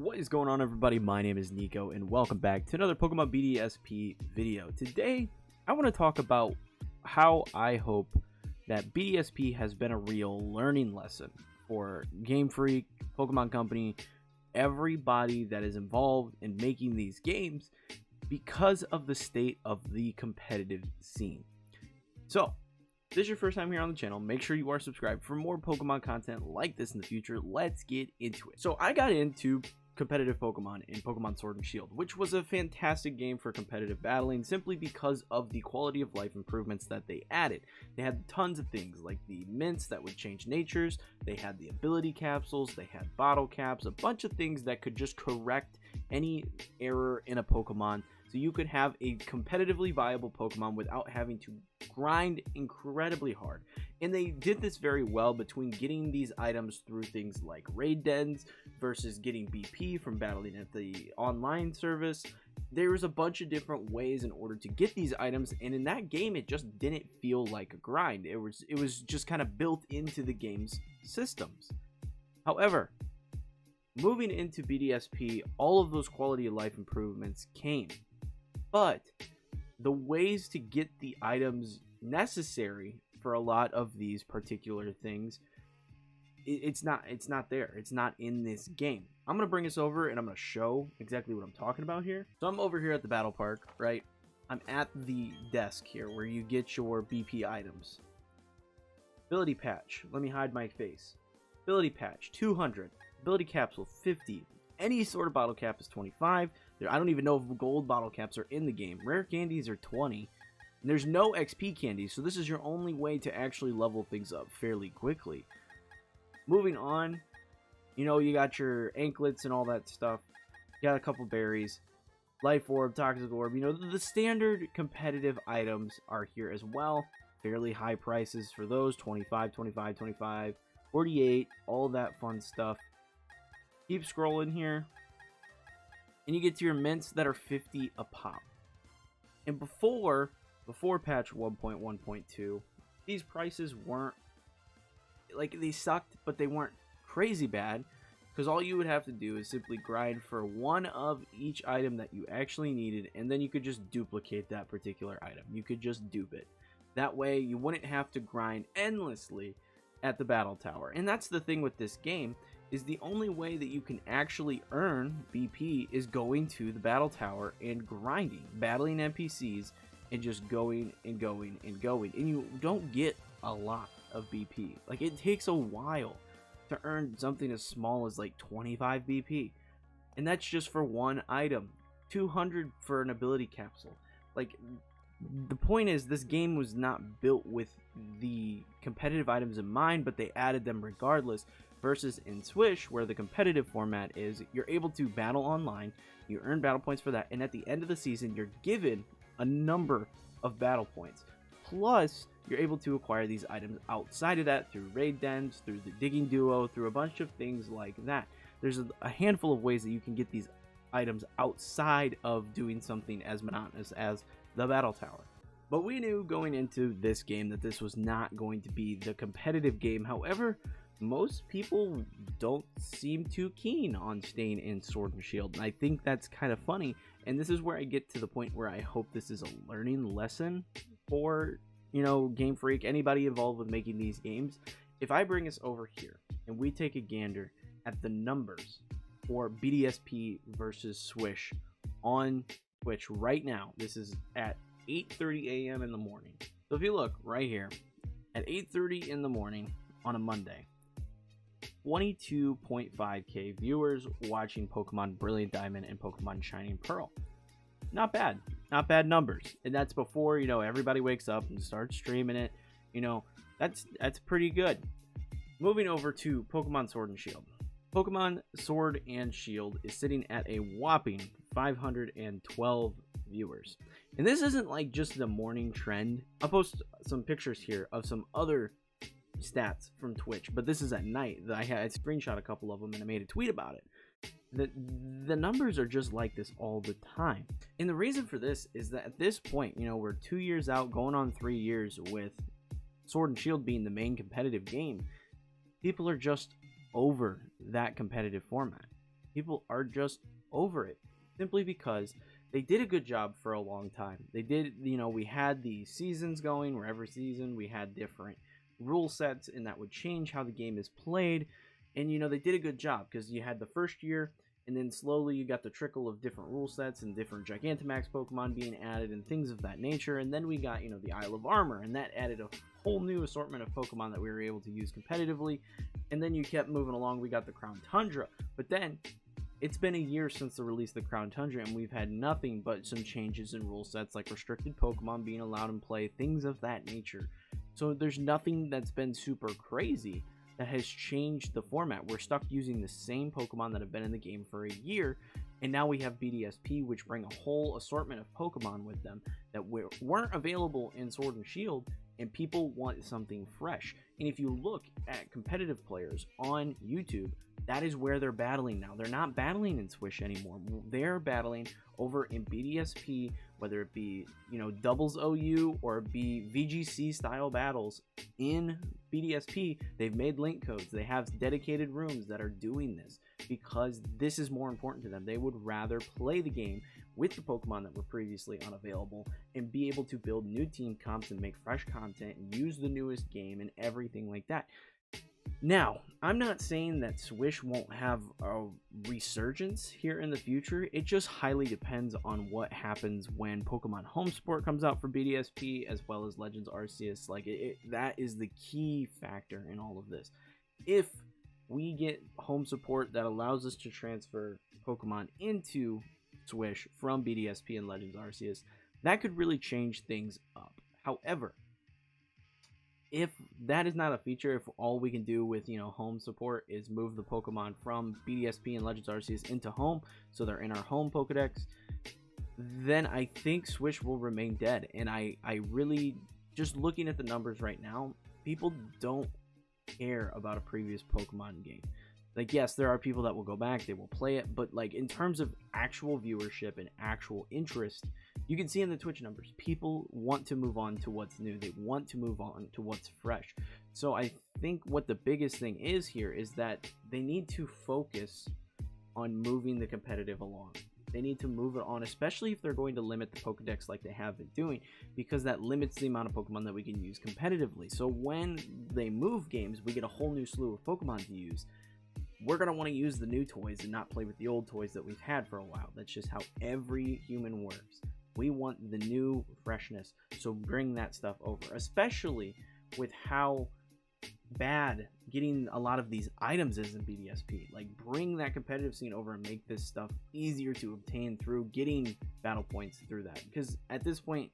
What is going on, everybody? My name is Nico and welcome back to another Pokemon BDSP video. Today I want to talk about how I hope that BDSP has been a real learning lesson for Game Freak, Pokemon Company, everybody that is involved in making these games because of the state of the competitive scene. So if this is your first time here on the channel, make sure you are subscribed for more Pokemon content like this in the future. Let's get into it. So I got into competitive Pokemon in Pokemon Sword and Shield, which was a fantastic game for competitive battling simply because of the quality of life improvements that they added. They had tons of things like the mints that would change natures, they had the ability capsules, they had bottle caps, a bunch of things that could just correct any error in a Pokemon so you could have a competitively viable Pokemon without having to grind incredibly hard. And they did this very well between getting these items through things like raid dens versus getting BP from battling at the online service. There was a bunch of different ways in order to get these items, and in that game it just didn't feel like a grind. It was just kind of built into the game's systems. However, moving into BDSP, all of those quality of life improvements came, but the ways to get the items necessary for a lot of these particular things, it's not there. It's not in this game. I'm gonna bring us over and I'm gonna show exactly what I'm talking about here. So I'm over here at the battle park, right? I'm at the desk here where you get your BP items. Ability patch, let me hide my face. Ability patch 200, ability capsule 50, any sort of bottle cap is 25. I don't even know if gold bottle caps are in the game. Rare candies are 20. And there's no XP candies, so this is your only way to actually level things up fairly quickly. Moving on, you know, you got your anklets and all that stuff. You got a couple berries, life orb, toxic orb. You know, the standard competitive items are here as well. Fairly high prices for those, 25, 25, 25, 48, all that fun stuff. Keep scrolling here, and you get to your mints that are 50 a pop. And before patch 1.1.2, these prices weren't, like, they sucked, but they weren't crazy bad, because all you would have to do is simply grind for one of each item that you actually needed, and then you could just duplicate that particular item. You could just dupe it. That way you wouldn't have to grind endlessly at the battle tower. And that's the thing with this game, is the only way that you can actually earn BP is going to the battle tower and grinding, battling NPCs, and just going and going and going. And you don't get a lot of BP. Like, it takes a while to earn something as small as like 25 BP. And that's just for one item. 200 for an ability capsule. Like, the point is, this game was not built with the competitive items in mind, but they added them regardless. Versus in SwSh, where the competitive format is, you're able to battle online, you earn battle points for that, and at the end of the season, you're given a number of battle points. Plus, you're able to acquire these items outside of that through raid dens, through the digging duo, through a bunch of things like that. There's a handful of ways that you can get these items outside of doing something as monotonous as the battle tower. But we knew going into this game that this was not going to be the competitive game. However, most people don't seem too keen on staying in Sword and Shield, and I think that's kind of funny. And this is where I get to the point where I hope this is a learning lesson for, you know, Game Freak, anybody involved with making these games. If I bring us over here and we take a gander at the numbers for BDSP versus SwSh on Twitch right now, this is at 8:30 a.m. in the morning. So if you look right here at 8:30 in the morning on a Monday, 22.5k viewers watching Pokemon Brilliant Diamond and Pokemon Shining Pearl. Not bad numbers. And that's before, you know, everybody wakes up and starts streaming it. You know, that's pretty good. Moving over to Pokemon Sword and Shield. Pokemon Sword and Shield is sitting at a whopping 512 viewers. And this isn't like just the morning trend. I'll post some pictures here of some other stats from Twitch, but this is at night. I screenshot a couple of them and I made a tweet about it. The numbers are just like this all the time, and the reason for this is that at this point, you know, we're 2 years out, going on 3 years with Sword and Shield being the main competitive game. People are just over that competitive format. People are just over it simply because they did a good job for a long time. They did, we had the seasons going where every season we had different rule sets and that would change how the game is played. And, they did a good job because you had the first year and then slowly you got the trickle of different rule sets and different Gigantamax Pokemon being added and things of that nature. And then we got, the Isle of Armor, and that added a whole new assortment of Pokemon that we were able to use competitively. And then you kept moving along. We got the Crown Tundra. But then it's been a year since the release of the Crown Tundra, and we've had nothing but some changes in rule sets, like restricted Pokemon being allowed in play, things of that nature. So there's nothing that's been super crazy that has changed the format. We're stuck using the same Pokemon that have been in the game for a year, and now we have BDSP, which bring a whole assortment of Pokemon with them that weren't available in Sword and Shield, and people want something fresh. And if you look at competitive players on YouTube, that is where they're battling now. They're not battling in SwSh anymore. They're battling over in BDSP, whether it be, doubles OU or be VGC style battles in BDSP. They've made link codes. They have dedicated rooms that are doing this because this is more important to them. They would rather play the game with the Pokemon that were previously unavailable and be able to build new team comps and make fresh content and use the newest game and everything like that. Now, I'm not saying that SwSh won't have a resurgence here in the future. It just highly depends on what happens when Pokemon Home Support comes out for BDSP, as well as Legends Arceus. That is the key factor in all of this. If we get home support that allows us to transfer Pokemon into SwSh from BDSP and Legends Arceus, that could really change things up. However, if that is not a feature, if all we can do with home support is move the Pokemon from BDSP and Legends Arceus into home, so they're in our home Pokedex, then I think SwSh will remain dead. And I really, just looking at the numbers right now, people don't care about a previous Pokemon game. Yes, there are people that will go back, they will play it, but in terms of actual viewership and actual interest, you can see in the Twitch numbers, people want to move on to what's new. They want to move on to what's fresh. So I think what the biggest thing is here is that they need to focus on moving the competitive along. They need to move it on, especially if they're going to limit the Pokedex like they have been doing, because that limits the amount of Pokemon that we can use competitively. So when they move games, we get a whole new slew of Pokemon to use. We're going to want to use the new toys and not play with the old toys that we've had for a while. That's just how every human works. We want the new freshness, so bring that stuff over, especially with how bad getting a lot of these items is in BDSP. Bring that competitive scene over and make this stuff easier to obtain through getting battle points through that. Because at this point,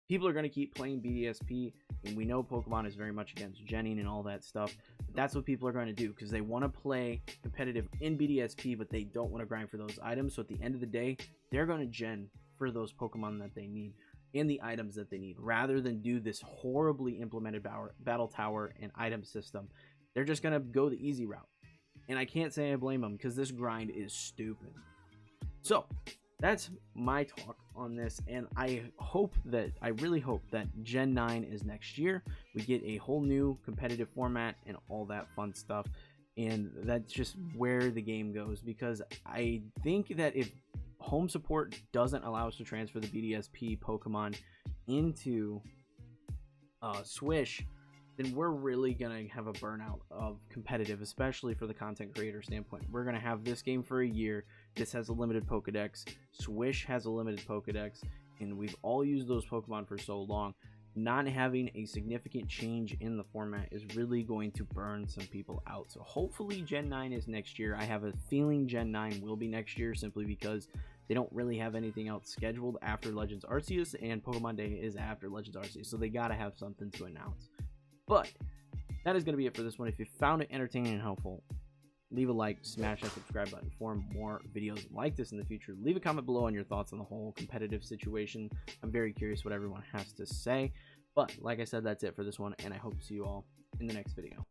people are going to keep playing BDSP, and we know Pokemon is very much against genning and all that stuff. But that's what people are going to do, because they want to play competitive in BDSP, but they don't want to grind for those items. So at the end of the day, they're going to gen for those Pokemon that they need and the items that they need, rather than do this horribly implemented battle tower and item system. They're just going to go the easy route. And I can't say I blame them, because this grind is stupid. So that's my talk on this, and I really hope that Gen 9 is next year. We get a whole new competitive format and all that fun stuff, and that's just where the game goes, because I think that if home support doesn't allow us to transfer the BDSP Pokemon into SwSh, then we're really going to have a burnout of competitive, especially for the content creator standpoint. We're going to have this game for a year. This has a limited Pokedex. SwSh has a limited Pokedex, and we've all used those Pokemon for so long. Not having a significant change in the format is really going to burn some people out. So hopefully Gen 9 is next year. I have a feeling Gen 9 will be next year, simply because they don't really have anything else scheduled after Legends Arceus, and Pokemon Day is after Legends Arceus, so they gotta have something to announce. But that is going to be it for this one. If you found it entertaining and helpful, leave a like, smash that subscribe button for more videos like this in the future. Leave a comment below on your thoughts on the whole competitive situation. I'm very curious what everyone has to say. But like I said, that's it for this one, and I hope to see you all in the next video.